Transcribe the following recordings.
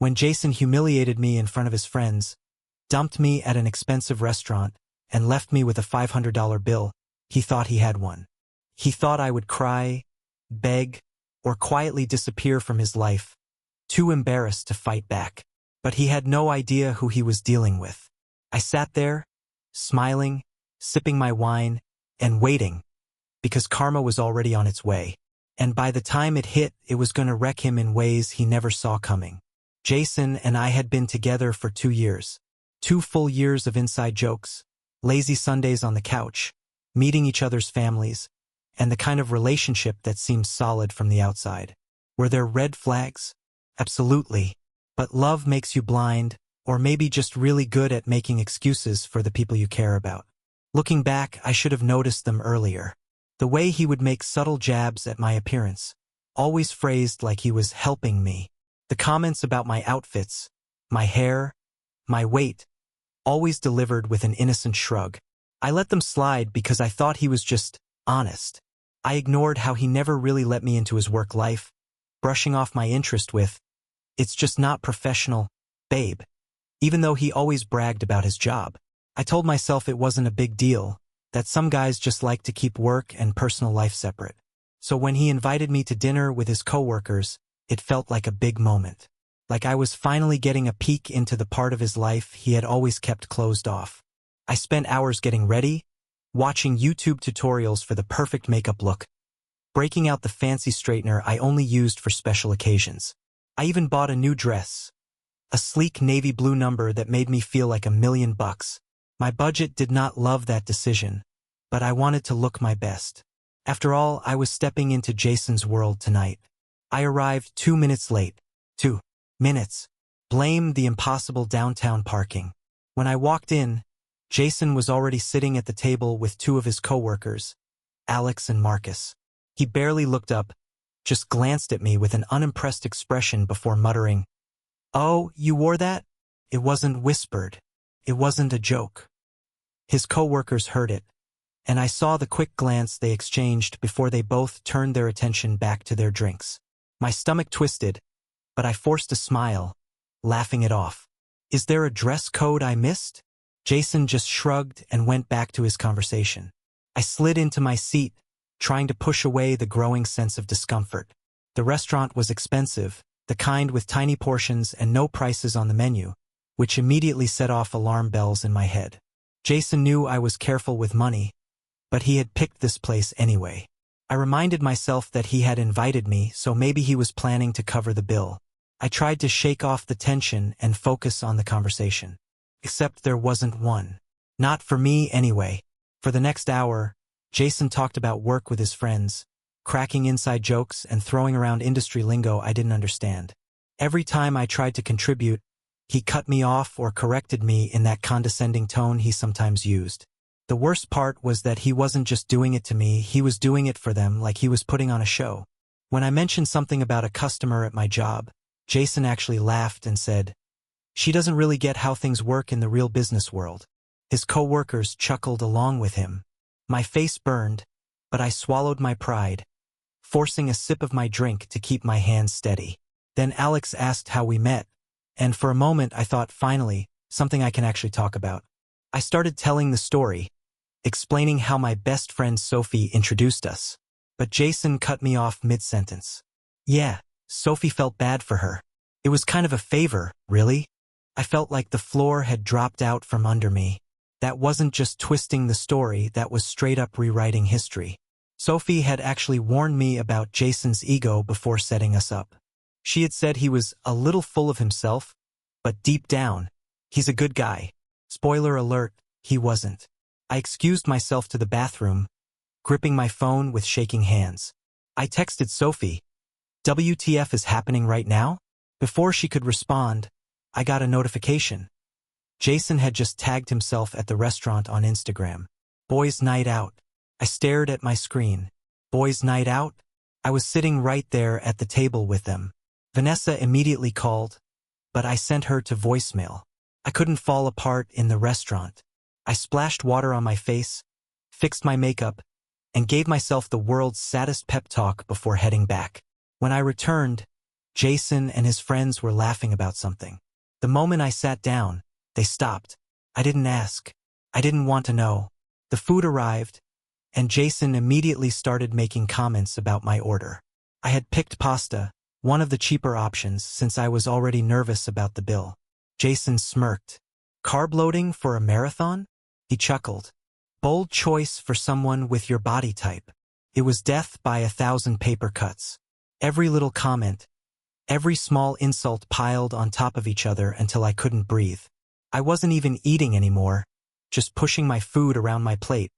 When Jason humiliated me in front of his friends, dumped me at an expensive restaurant, and left me with a $500 bill, he thought he had one. He thought I would cry, beg, or quietly disappear from his life, too embarrassed to fight back. But he had no idea who he was dealing with. I sat there, smiling, sipping my wine, and waiting, because karma was already on its way. And by the time it hit, it was going to wreck him in ways he never saw coming. Jason and I had been together for 2 years. 2 full years of inside jokes, lazy Sundays on the couch, meeting each other's families, and the kind of relationship that seemed solid from the outside. Were there red flags? Absolutely. But love makes you blind, or maybe just really good at making excuses for the people you care about. Looking back, I should have noticed them earlier. The way he would make subtle jabs at my appearance, always phrased like he was helping me. The comments about my outfits, my hair, my weight, always delivered with an innocent shrug. I let them slide because I thought he was just honest. I ignored how he never really let me into his work life, brushing off my interest with, "It's just not professional, babe." Even though he always bragged about his job, I told myself it wasn't a big deal, that some guys just like to keep work and personal life separate. So when he invited me to dinner with his coworkers, it felt like a big moment. Like I was finally getting a peek into the part of his life he had always kept closed off. I spent hours getting ready, watching YouTube tutorials for the perfect makeup look, breaking out the fancy straightener I only used for special occasions. I even bought a new dress, a sleek navy blue number that made me feel like $1,000,000. My budget did not love that decision, but I wanted to look my best. After all, I was stepping into Jason's world tonight. I arrived 2 minutes late. 2 minutes. Blame the impossible downtown parking. When I walked in, Jason was already sitting at the table with 2 of his coworkers, Alex and Marcus. He barely looked up, just glanced at me with an unimpressed expression before muttering, "Oh, you wore that?" It wasn't whispered. It wasn't a joke. His coworkers heard it, and I saw the quick glance they exchanged before they both turned their attention back to their drinks. My stomach twisted, but I forced a smile, laughing it off. "Is there a dress code I missed?" Jason just shrugged and went back to his conversation. I slid into my seat, trying to push away the growing sense of discomfort. The restaurant was expensive, the kind with tiny portions and no prices on the menu, which immediately set off alarm bells in my head. Jason knew I was careful with money, but he had picked this place anyway. I reminded myself that he had invited me, so maybe he was planning to cover the bill. I tried to shake off the tension and focus on the conversation. Except there wasn't one. Not for me anyway. For the next hour, Jason talked about work with his friends, cracking inside jokes and throwing around industry lingo I didn't understand. Every time I tried to contribute, he cut me off or corrected me in that condescending tone he sometimes used. The worst part was that he wasn't just doing it to me, he was doing it for them like he was putting on a show. When I mentioned something about a customer at my job, Jason actually laughed and said, "She doesn't really get how things work in the real business world." His coworkers chuckled along with him. My face burned, but I swallowed my pride, forcing a sip of my drink to keep my hands steady. Then Alex asked how we met, and for a moment I thought, finally, something I can actually talk about. I started telling the story, explaining how my best friend Sophie introduced us. But Jason cut me off mid-sentence. "Yeah, Sophie felt bad for her. It was kind of a favor, really." I felt like the floor had dropped out from under me. That wasn't just twisting the story, that was straight up rewriting history. Sophie had actually warned me about Jason's ego before setting us up. She had said he was a little full of himself, but deep down, he's a good guy. Spoiler alert, he wasn't. I excused myself to the bathroom, gripping my phone with shaking hands. I texted Sophie, "WTF is happening right now?" Before she could respond, I got a notification. Jason had just tagged himself at the restaurant on Instagram. Boys' night out. I stared at my screen. Boys' night out? I was sitting right there at the table with them. Vanessa immediately called, but I sent her to voicemail. I couldn't fall apart in the restaurant. I splashed water on my face, fixed my makeup, and gave myself the world's saddest pep talk before heading back. When I returned, Jason and his friends were laughing about something. The moment I sat down, they stopped. I didn't ask. I didn't want to know. The food arrived, and Jason immediately started making comments about my order. I had picked pasta, one of the cheaper options since I was already nervous about the bill. Jason smirked. Carb loading for a marathon? He chuckled. Bold choice for someone with your body type. It was death by 1,000 paper cuts. Every little comment, every small insult piled on top of each other until I couldn't breathe. I wasn't even eating anymore, just pushing my food around my plate,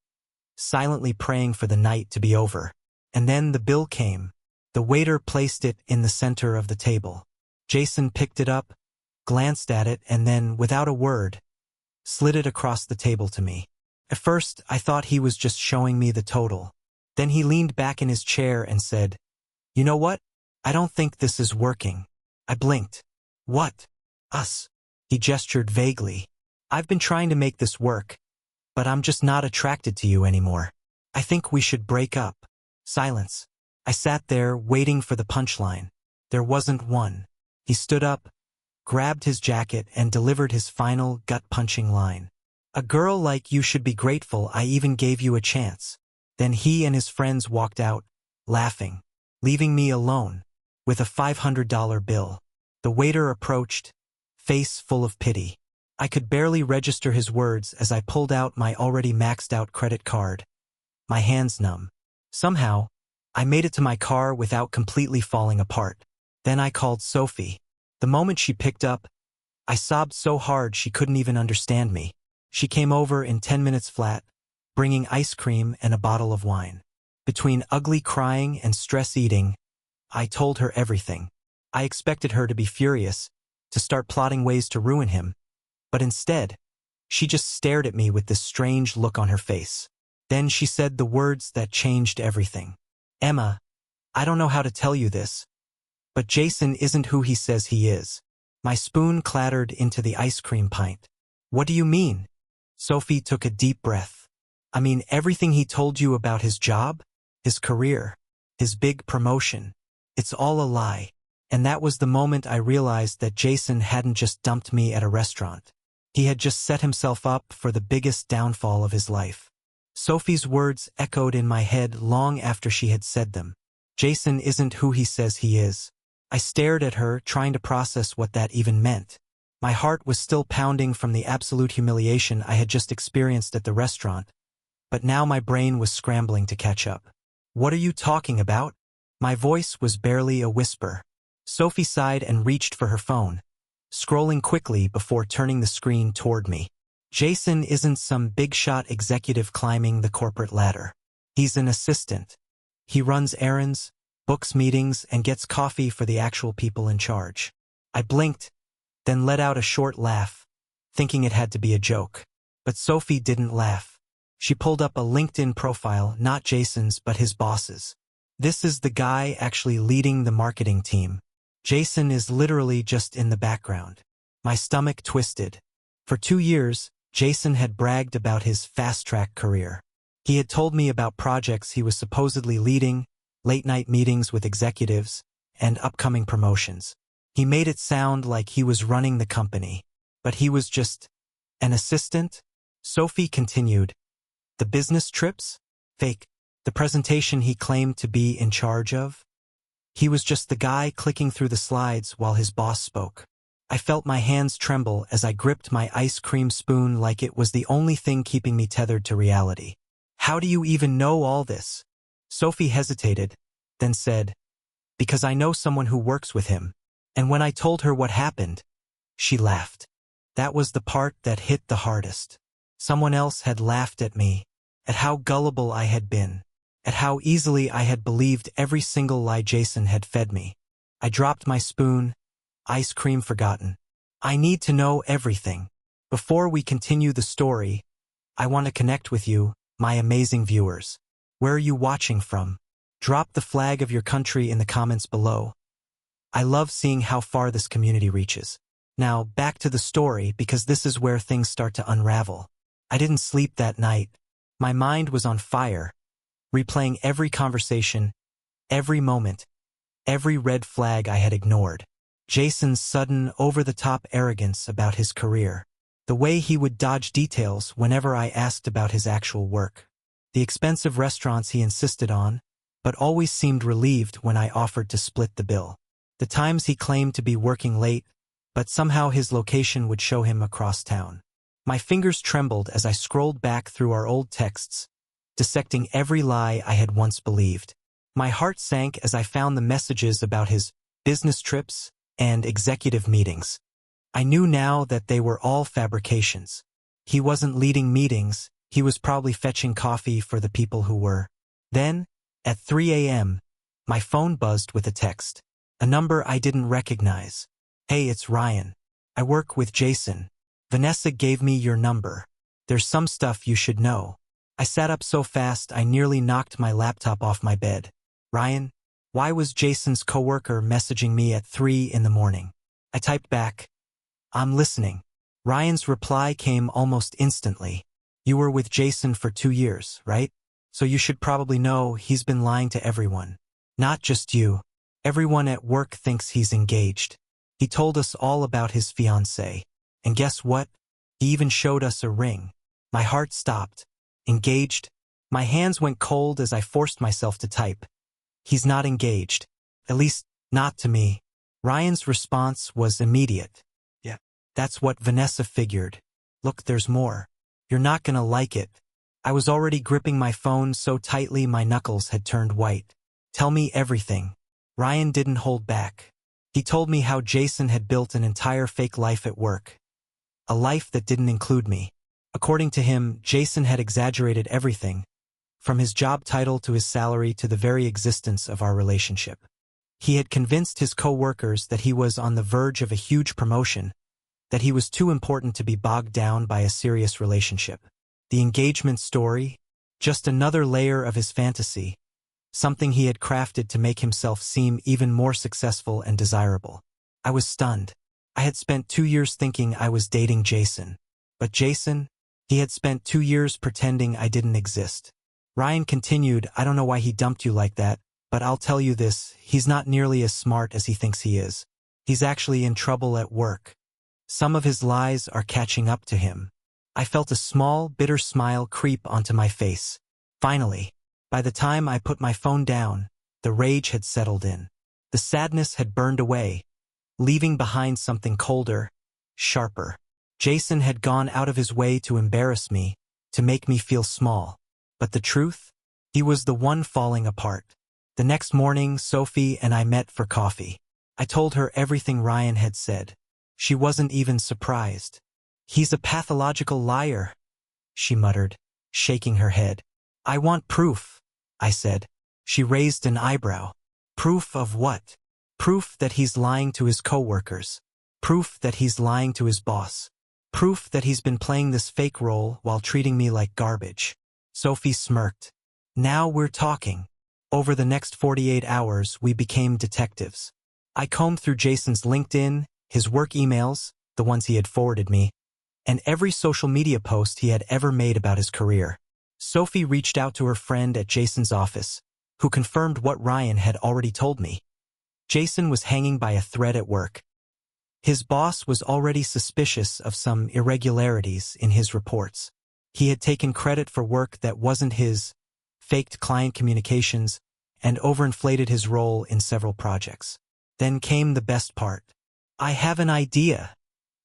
silently praying for the night to be over. And then the bill came. The waiter placed it in the center of the table. Jason picked it up, glanced at it, and then, without a word, slid it across the table to me. At first, I thought he was just showing me the total. Then he leaned back in his chair and said, "You know what? I don't think this is working." I blinked. "What? Us?" He gestured vaguely. "I've been trying to make this work, but I'm just not attracted to you anymore. I think we should break up." Silence. I sat there, waiting for the punchline. There wasn't one. He stood up, grabbed his jacket, and delivered his final, gut-punching line. "A girl like you should be grateful I even gave you a chance." Then he and his friends walked out, laughing, leaving me alone, with a $500 bill. The waiter approached, face full of pity. I could barely register his words as I pulled out my already maxed-out credit card, my hands numb. Somehow, I made it to my car without completely falling apart. Then I called Sophie. The moment she picked up, I sobbed so hard she couldn't even understand me. She came over in 10 minutes flat, bringing ice cream and a bottle of wine. Between ugly crying and stress eating, I told her everything. I expected her to be furious, to start plotting ways to ruin him, but instead, she just stared at me with this strange look on her face. Then she said the words that changed everything. "Emma, I don't know how to tell you this, but Jason isn't who he says he is." My spoon clattered into the ice cream pint. "What do you mean?" Sophie took a deep breath. "I mean everything he told you about his job, his career, his big promotion. It's all a lie." And that was the moment I realized that Jason hadn't just dumped me at a restaurant. He had just set himself up for the biggest downfall of his life. Sophie's words echoed in my head long after she had said them. Jason isn't who he says he is. I stared at her, trying to process what that even meant. My heart was still pounding from the absolute humiliation I had just experienced at the restaurant, but now my brain was scrambling to catch up. "What are you talking about?" My voice was barely a whisper. Sophie sighed and reached for her phone, scrolling quickly before turning the screen toward me. "Jason isn't some big-shot executive climbing the corporate ladder. He's an assistant. He runs errands, books meetings, and gets coffee for the actual people in charge." I blinked, then let out a short laugh, thinking it had to be a joke. But Sophie didn't laugh. She pulled up a LinkedIn profile, not Jason's but his boss's. "This is the guy actually leading the marketing team. Jason is literally just in the background." My stomach twisted. For 2 years, Jason had bragged about his fast-track career. He had told me about projects he was supposedly leading, late-night meetings with executives, and upcoming promotions. He made it sound like he was running the company, but he was just an assistant. Sophie continued, "The business trips? Fake. The presentation he claimed to be in charge of? He was just the guy clicking through the slides while his boss spoke." I felt my hands tremble as I gripped my ice cream spoon like it was the only thing keeping me tethered to reality. "How do you even know all this?" Sophie hesitated, then said, "Because I know someone who works with him." And when I told her what happened, she laughed. That was the part that hit the hardest. Someone else had laughed at me, at how gullible I had been, at how easily I had believed every single lie Jason had fed me. I dropped my spoon, ice cream forgotten. "I need to know everything. Before we continue the story, I want to connect with you, my amazing viewers. Where are you watching from? Drop the flag of your country in the comments below. I love seeing how far this community reaches. Now, back to the story, because this is where things start to unravel. I didn't sleep that night. My mind was on fire, replaying every conversation, every moment, every red flag I had ignored. Jason's sudden, over-the-top arrogance about his career. The way he would dodge details whenever I asked about his actual work. The expensive restaurants he insisted on, but always seemed relieved when I offered to split the bill. The times he claimed to be working late, but somehow his location would show him across town. My fingers trembled as I scrolled back through our old texts, dissecting every lie I had once believed. My heart sank as I found the messages about his business trips and executive meetings. I knew now that they were all fabrications. He wasn't leading meetings, he was probably fetching coffee for the people who were. Then, at 3 a.m., my phone buzzed with a text. A number I didn't recognize. "Hey, it's Ryan. I work with Jason. Vanessa gave me your number. There's some stuff you should know." I sat up so fast I nearly knocked my laptop off my bed. "Ryan, why was Jason's coworker messaging me at 3 in the morning?" I typed back, "I'm listening." Ryan's reply came almost instantly. "You were with Jason for 2 years, right? So you should probably know he's been lying to everyone. Not just you. Everyone at work thinks he's engaged. He told us all about his fiancée. And guess what? He even showed us a ring." My heart stopped. Engaged? My hands went cold as I forced myself to type. "He's not engaged. At least, not to me." Ryan's response was immediate. "Yeah, that's what Vanessa figured. Look, there's more. You're not gonna like it." I was already gripping my phone so tightly my knuckles had turned white. "Tell me everything." Ryan didn't hold back. He told me how Jason had built an entire fake life at work. A life that didn't include me. According to him, Jason had exaggerated everything, from his job title to his salary to the very existence of our relationship. He had convinced his co-workers that he was on the verge of a huge promotion, that he was too important to be bogged down by a serious relationship. The engagement story, just another layer of his fantasy, something he had crafted to make himself seem even more successful and desirable. I was stunned. I had spent 2 years thinking I was dating Jason. But Jason, he had spent 2 years pretending I didn't exist. Ryan continued, "I don't know why he dumped you like that, but I'll tell you this, he's not nearly as smart as he thinks he is. He's actually in trouble at work. Some of his lies are catching up to him." I felt a small, bitter smile creep onto my face. Finally, by the time I put my phone down, the rage had settled in. The sadness had burned away, leaving behind something colder, sharper. Jason had gone out of his way to embarrass me, to make me feel small. But the truth? He was the one falling apart. The next morning, Sophie and I met for coffee. I told her everything Ryan had said. She wasn't even surprised. "He's a pathological liar," she muttered, shaking her head. "I want proof," I said. She raised an eyebrow. "Proof of what?" "Proof that he's lying to his coworkers. Proof that he's lying to his boss. Proof that he's been playing this fake role while treating me like garbage." Sophie smirked. "Now we're talking." Over the next 48 hours, we became detectives. I combed through Jason's LinkedIn, his work emails, the ones he had forwarded me, and every social media post he had ever made about his career. Sophie reached out to her friend at Jason's office, who confirmed what Ryan had already told me. Jason was hanging by a thread at work. His boss was already suspicious of some irregularities in his reports. He had taken credit for work that wasn't his, faked client communications, and overinflated his role in several projects. Then came the best part. "I have an idea,"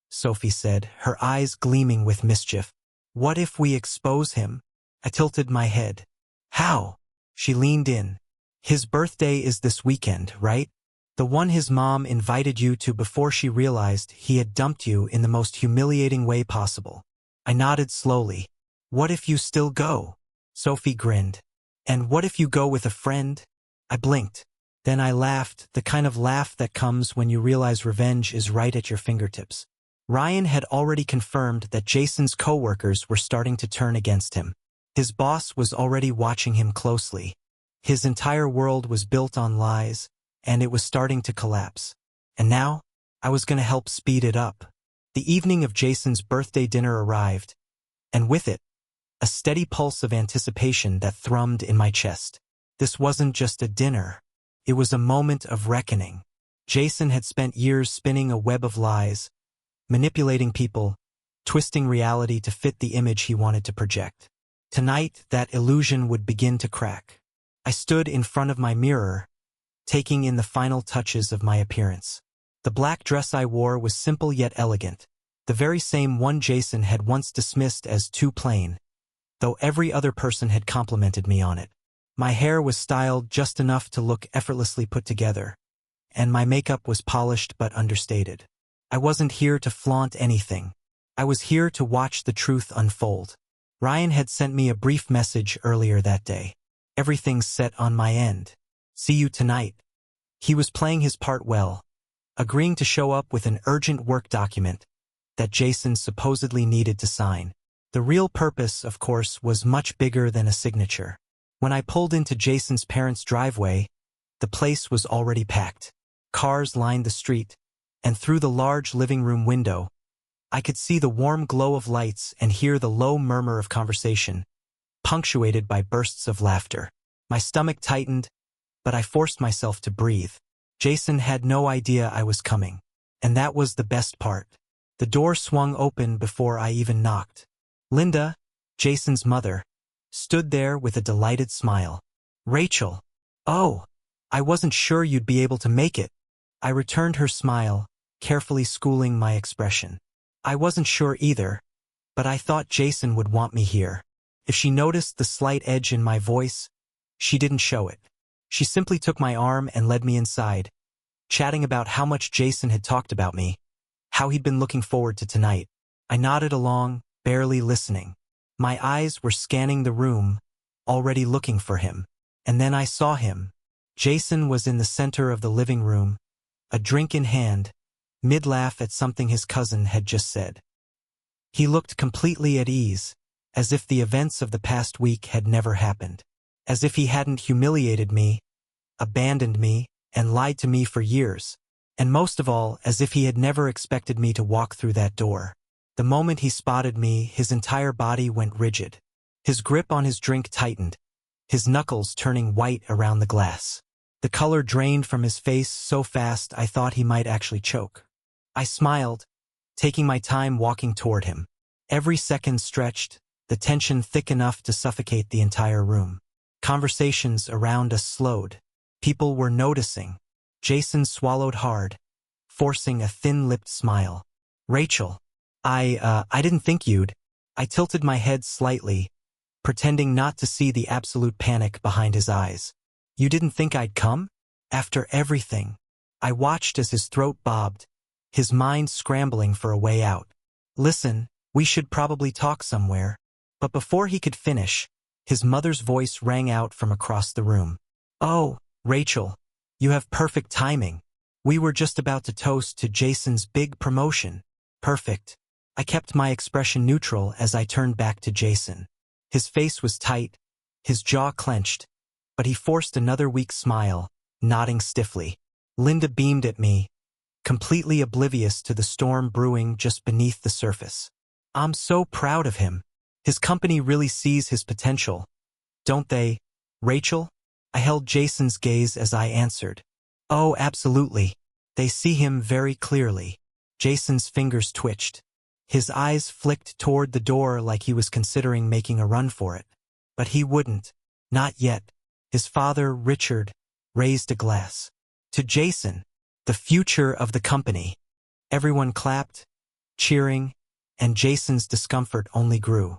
Sophie said, her eyes gleaming with mischief. "What if we expose him?" I tilted my head. "How?" She leaned in. "His birthday is this weekend, right? The one his mom invited you to before she realized he had dumped you in the most humiliating way possible." I nodded slowly. "What if you still go?" Sophie grinned. "And what if you go with a friend?" I blinked. Then I laughed, the kind of laugh that comes when you realize revenge is right at your fingertips. Ryan had already confirmed that Jason's coworkers were starting to turn against him. His boss was already watching him closely. His entire world was built on lies, and it was starting to collapse. And now, I was going to help speed it up. The evening of Jason's birthday dinner arrived, and with it, a steady pulse of anticipation that thrummed in my chest. This wasn't just a dinner. It was a moment of reckoning. Jason had spent years spinning a web of lies, manipulating people, twisting reality to fit the image he wanted to project. Tonight, that illusion would begin to crack. I stood in front of my mirror, taking in the final touches of my appearance. The black dress I wore was simple yet elegant, the very same one Jason had once dismissed as too plain, though every other person had complimented me on it. My hair was styled just enough to look effortlessly put together, and my makeup was polished but understated. I wasn't here to flaunt anything. I was here to watch the truth unfold. Ryan had sent me a brief message earlier that day. Everything's set on my end. See you tonight. He was playing his part well, agreeing to show up with an urgent work document that Jason supposedly needed to sign. The real purpose, of course, was much bigger than a signature. When I pulled into Jason's parents' driveway, the place was already packed. Cars lined the street, and through the large living room window, I could see the warm glow of lights and hear the low murmur of conversation, punctuated by bursts of laughter. My stomach tightened, but I forced myself to breathe. Jason had no idea I was coming, and that was the best part. The door swung open before I even knocked. Linda, Jason's mother, stood there with a delighted smile. Rachel. Oh, I wasn't sure you'd be able to make it. I returned her smile, carefully schooling my expression. I wasn't sure either, but I thought Jason would want me here. If she noticed the slight edge in my voice, she didn't show it. She simply took my arm and led me inside, chatting about how much Jason had talked about me, how he'd been looking forward to tonight. I nodded along, barely listening. My eyes were scanning the room, already looking for him. And then I saw him. Jason was in the center of the living room, a drink in hand, mid-laugh at something his cousin had just said. He looked completely at ease, as if the events of the past week had never happened. As if he hadn't humiliated me, abandoned me, and lied to me for years. And most of all, as if he had never expected me to walk through that door. The moment he spotted me, his entire body went rigid. His grip on his drink tightened, his knuckles turning white around the glass. The color drained from his face so fast I thought he might actually choke. I smiled, taking my time walking toward him. Every second stretched, the tension thick enough to suffocate the entire room. Conversations around us slowed. People were noticing. Jason swallowed hard, forcing a thin-lipped smile. Rachel. I didn't think you'd. I tilted my head slightly, pretending not to see the absolute panic behind his eyes. You didn't think I'd come? After everything. I watched as his throat bobbed, his mind scrambling for a way out. Listen, we should probably talk somewhere. But before he could finish, his mother's voice rang out from across the room. Oh, Rachel, you have perfect timing. We were just about to toast to Jason's big promotion. Perfect. I kept my expression neutral as I turned back to Jason. His face was tight, his jaw clenched, but he forced another weak smile, nodding stiffly. Linda beamed at me, completely oblivious to the storm brewing just beneath the surface. I'm so proud of him. His company really sees his potential, don't they, Rachel? I held Jason's gaze as I answered. Oh, absolutely. They see him very clearly. Jason's fingers twitched. His eyes flicked toward the door like he was considering making a run for it. But he wouldn't. Not yet. His father, Richard, raised a glass. To Jason, the future of the company. Everyone clapped, cheering, and Jason's discomfort only grew.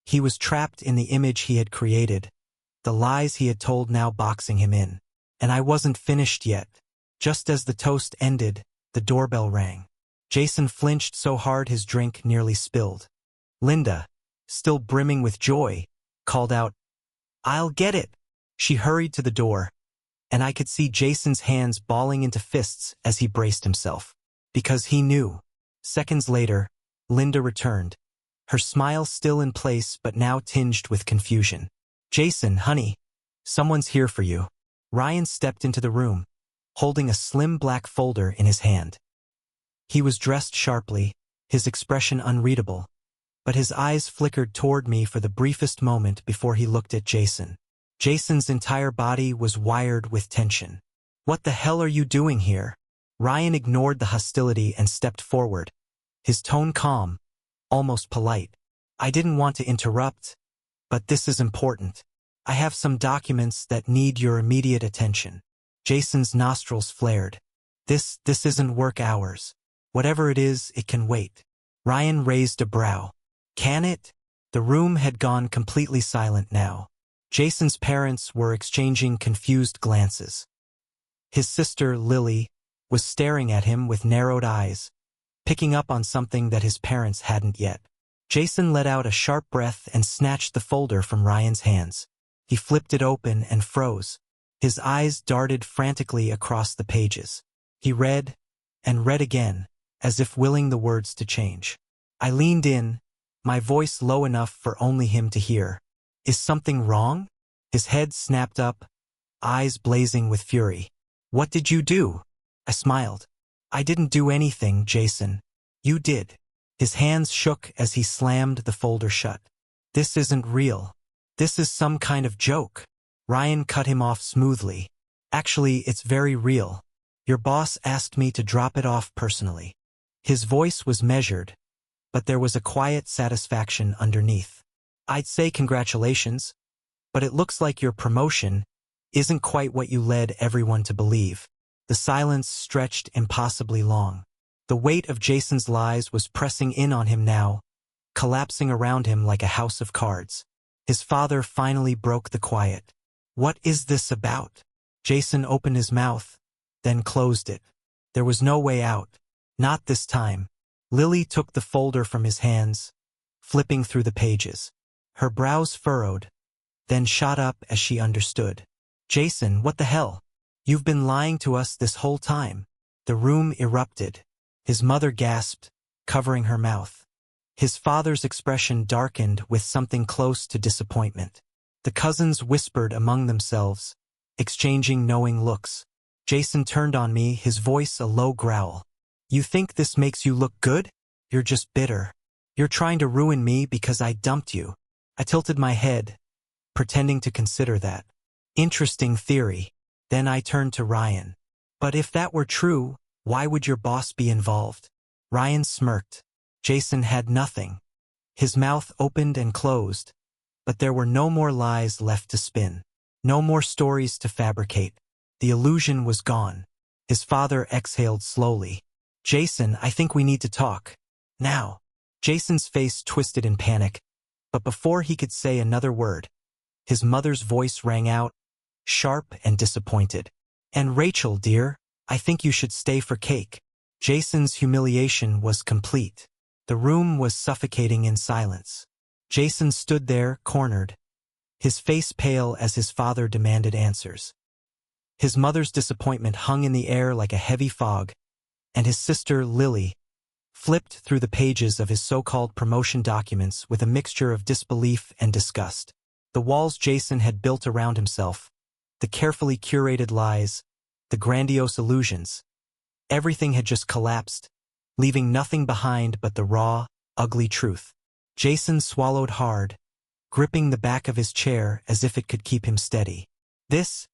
He was trapped in the image he had created, the lies he had told now boxing him in. And I wasn't finished yet. Just as the toast ended, the doorbell rang. Jason flinched so hard his drink nearly spilled. Linda, still brimming with joy, called out, I'll get it. She hurried to the door, and I could see Jason's hands balling into fists as he braced himself. Because he knew. Seconds later, Linda returned, her smile still in place but now tinged with confusion. Jason, honey, someone's here for you. Ryan stepped into the room, holding a slim black folder in his hand. He was dressed sharply, his expression unreadable, but his eyes flickered toward me for the briefest moment before he looked at Jason. Jason's entire body was wired with tension. What the hell are you doing here? Ryan ignored the hostility and stepped forward, his tone calm, almost polite. I didn't want to interrupt, but this is important. I have some documents that need your immediate attention. Jason's nostrils flared. This isn't work hours. Whatever it is, it can wait. Ryan raised a brow. Can it? The room had gone completely silent now. Jason's parents were exchanging confused glances. His sister, Lily, was staring at him with narrowed eyes, picking up on something that his parents hadn't yet. Jason let out a sharp breath and snatched the folder from Ryan's hands. He flipped it open and froze. His eyes darted frantically across the pages. He read and read again, as if willing the words to change. I leaned in, my voice low enough for only him to hear. Is something wrong? His head snapped up, eyes blazing with fury. What did you do? I smiled. I didn't do anything, Jason. You did. His hands shook as he slammed the folder shut. This isn't real. This is some kind of joke. Ryan cut him off smoothly. Actually, it's very real. Your boss asked me to drop it off personally. His voice was measured, but there was a quiet satisfaction underneath. I'd say congratulations, but it looks like your promotion isn't quite what you led everyone to believe. The silence stretched impossibly long. The weight of Jason's lies was pressing in on him now, collapsing around him like a house of cards. His father finally broke the quiet. What is this about? Jason opened his mouth, then closed it. There was no way out. Not this time. Lily took the folder from his hands, flipping through the pages. Her brows furrowed, then shot up as she understood. Jason, what the hell? You've been lying to us this whole time. The room erupted. His mother gasped, covering her mouth. His father's expression darkened with something close to disappointment. The cousins whispered among themselves, exchanging knowing looks. Jason turned on me, his voice a low growl. You think this makes you look good? You're just bitter. You're trying to ruin me because I dumped you. I tilted my head, pretending to consider that. Interesting theory. Then I turned to Ryan. But if that were true, why would your boss be involved? Ryan smirked. Jason had nothing. His mouth opened and closed, but there were no more lies left to spin. No more stories to fabricate. The illusion was gone. His father exhaled slowly. Jason, I think we need to talk. Now. Jason's face twisted in panic, but before he could say another word, his mother's voice rang out, sharp and disappointed. And Rachel, dear, I think you should stay for cake. Jason's humiliation was complete. The room was suffocating in silence. Jason stood there, cornered, his face pale as his father demanded answers. His mother's disappointment hung in the air like a heavy fog, and his sister, Lily, flipped through the pages of his so-called promotion documents with a mixture of disbelief and disgust. The walls Jason had built around himself, the carefully curated lies, the grandiose illusions, everything had just collapsed, leaving nothing behind but the raw, ugly truth. Jason swallowed hard, gripping the back of his chair as if it could keep him steady. This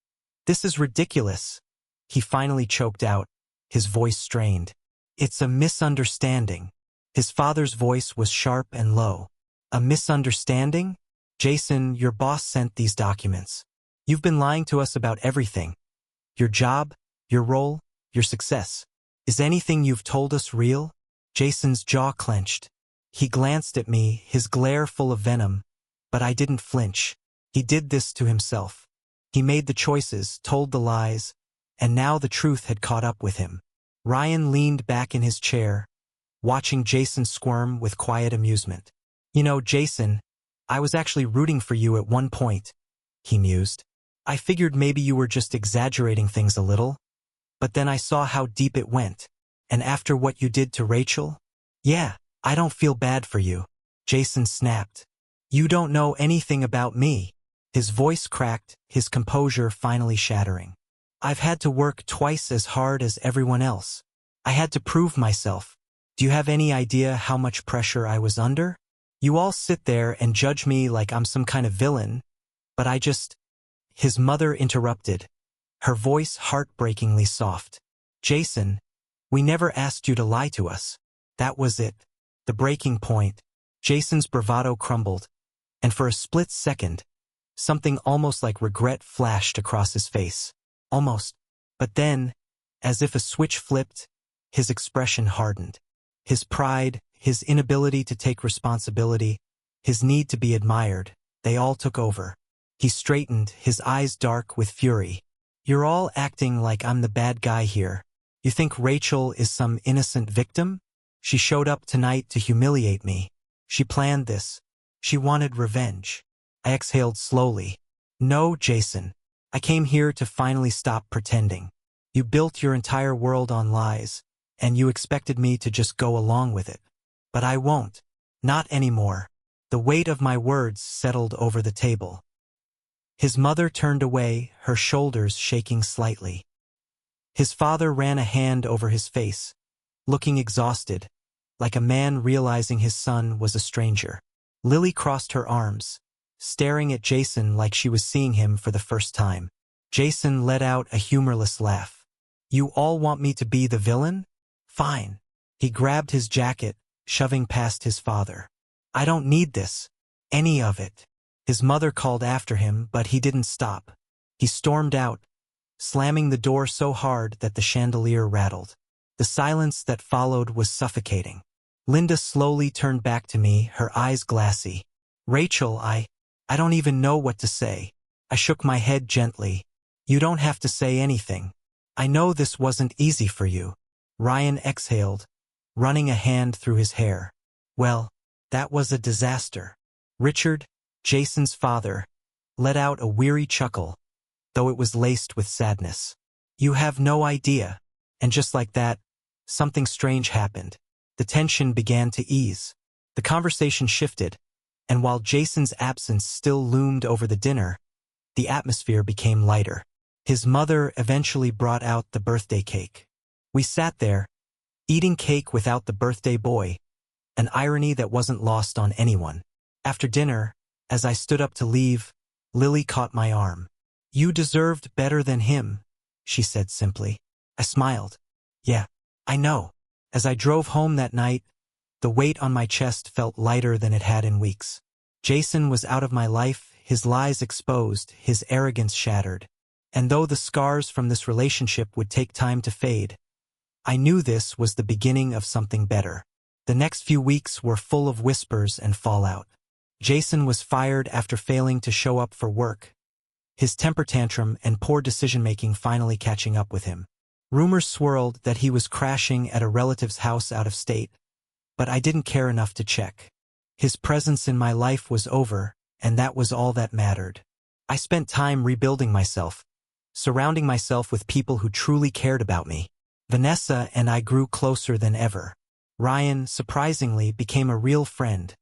is ridiculous, he finally choked out, his voice strained. It's a misunderstanding. His father's voice was sharp and low. A misunderstanding? Jason, your boss sent these documents. You've been lying to us about everything. Your job, your role, your success. Is anything you've told us real? Jason's jaw clenched. He glanced at me, his glare full of venom, but I didn't flinch. He did this to himself. He made the choices, told the lies, and now the truth had caught up with him. Ryan leaned back in his chair, watching Jason squirm with quiet amusement. You know, Jason, I was actually rooting for you at one point, he mused. I figured maybe you were just exaggerating things a little, but then I saw how deep it went. And after what you did to Rachel? Yeah, I don't feel bad for you. Jason snapped. You don't know anything about me. His voice cracked, his composure finally shattering. I've had to work twice as hard as everyone else. I had to prove myself. Do you have any idea how much pressure I was under? You all sit there and judge me like I'm some kind of villain, but I just... His mother interrupted, her voice heartbreakingly soft. Jason, we never asked you to lie to us. That was it. The breaking point. Jason's bravado crumbled, and for a split second, something almost like regret flashed across his face. Almost. But then, as if a switch flipped, his expression hardened. His pride, his inability to take responsibility, his need to be admired, they all took over. He straightened, his eyes dark with fury. You're all acting like I'm the bad guy here. You think Rachel is some innocent victim? She showed up tonight to humiliate me. She planned this. She wanted revenge. I exhaled slowly. No, Jason. I came here to finally stop pretending. You built your entire world on lies, and you expected me to just go along with it. But I won't. Not anymore. The weight of my words settled over the table. His mother turned away, her shoulders shaking slightly. His father ran a hand over his face, looking exhausted, like a man realizing his son was a stranger. Lily crossed her arms, staring at Jason like she was seeing him for the first time. Jason let out a humorless laugh. You all want me to be the villain? Fine. He grabbed his jacket, shoving past his father. I don't need this. Any of it. His mother called after him, but he didn't stop. He stormed out, slamming the door so hard that the chandelier rattled. The silence that followed was suffocating. Linda slowly turned back to me, her eyes glassy. Rachel, I don't even know what to say. I shook my head gently. You don't have to say anything. I know this wasn't easy for you. Ryan exhaled, running a hand through his hair. Well, that was a disaster. Richard, Jason's father, let out a weary chuckle, though it was laced with sadness. You have no idea. And just like that, something strange happened. The tension began to ease. The conversation shifted, and while Jason's absence still loomed over the dinner, the atmosphere became lighter. His mother eventually brought out the birthday cake. We sat there, eating cake without the birthday boy, an irony that wasn't lost on anyone. After dinner, as I stood up to leave, Lily caught my arm. You deserved better than him, she said simply. I smiled. Yeah, I know. As I drove home that night, the weight on my chest felt lighter than it had in weeks. Jason was out of my life, his lies exposed, his arrogance shattered. And though the scars from this relationship would take time to fade, I knew this was the beginning of something better. The next few weeks were full of whispers and fallout. Jason was fired after failing to show up for work, his temper tantrum and poor decision-making finally catching up with him. Rumors swirled that he was crashing at a relative's house out of state, but I didn't care enough to check. His presence in my life was over, and that was all that mattered. I spent time rebuilding myself, surrounding myself with people who truly cared about me. Vanessa and I grew closer than ever. Ryan, surprisingly, became a real friend,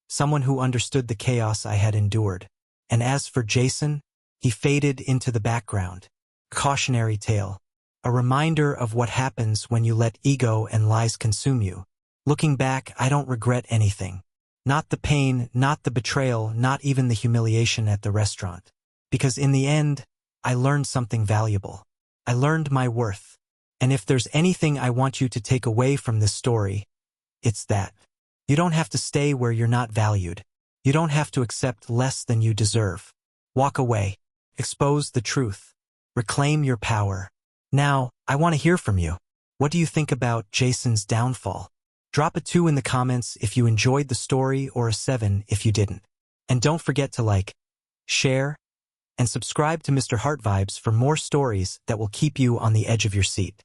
someone who understood the chaos I had endured. And as for Jason, he faded into the background. Cautionary tale. A reminder of what happens when you let ego and lies consume you. Looking back, I don't regret anything. Not the pain, not the betrayal, not even the humiliation at the restaurant. Because in the end, I learned something valuable. I learned my worth. And if there's anything I want you to take away from this story, it's that. You don't have to stay where you're not valued. You don't have to accept less than you deserve. Walk away. Expose the truth. Reclaim your power. Now, I want to hear from you. What do you think about Jason's downfall? Drop a 2 in the comments if you enjoyed the story or a 7 if you didn't. And don't forget to like, share, and subscribe to Mr. HeartVibes for more stories that will keep you on the edge of your seat.